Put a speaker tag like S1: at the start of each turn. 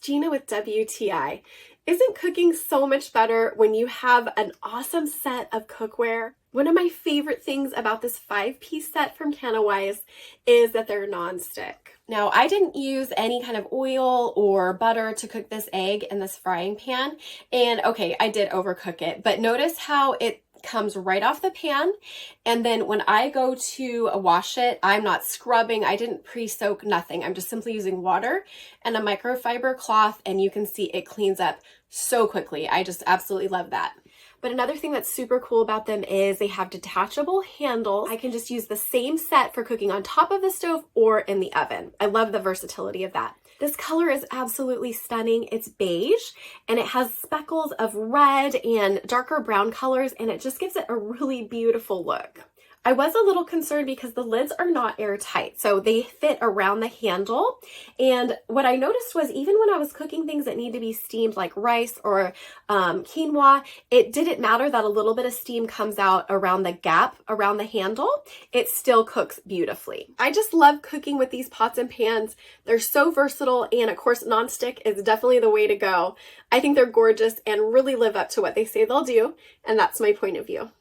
S1: Gina with WTI. Isn't cooking so much better when you have an awesome set of cookware? One of my favorite things about this 5-piece set from Caannasweis is that they're non-stick. Now, I didn't use any kind of oil or butter to cook this egg in this frying pan. And okay, I did overcook it, but notice how it comes right off the pan. And then when I go to wash it, I'm not scrubbing. I didn't pre-soak, nothing. I'm just simply using water and a microfiber cloth, and you can see it cleans up so quickly. I just absolutely love that. But another thing that's super cool about them is they have detachable handles. I can just use the same set for cooking on top of the stove or in the oven. I love the versatility of that. This color is absolutely stunning. It's beige and it has speckles of red and darker brown colors, and it just gives it a really beautiful look. I was a little concerned because the lids are not airtight, so they fit around the handle. And what I noticed was even when I was cooking things that need to be steamed like rice or quinoa, it didn't matter that a little bit of steam comes out around the gap around the handle. It still cooks beautifully. I just love cooking with these pots and pans. They're so versatile, and of course nonstick is definitely the way to go. I think they're gorgeous and really live up to what they say they'll do, and that's my point of view.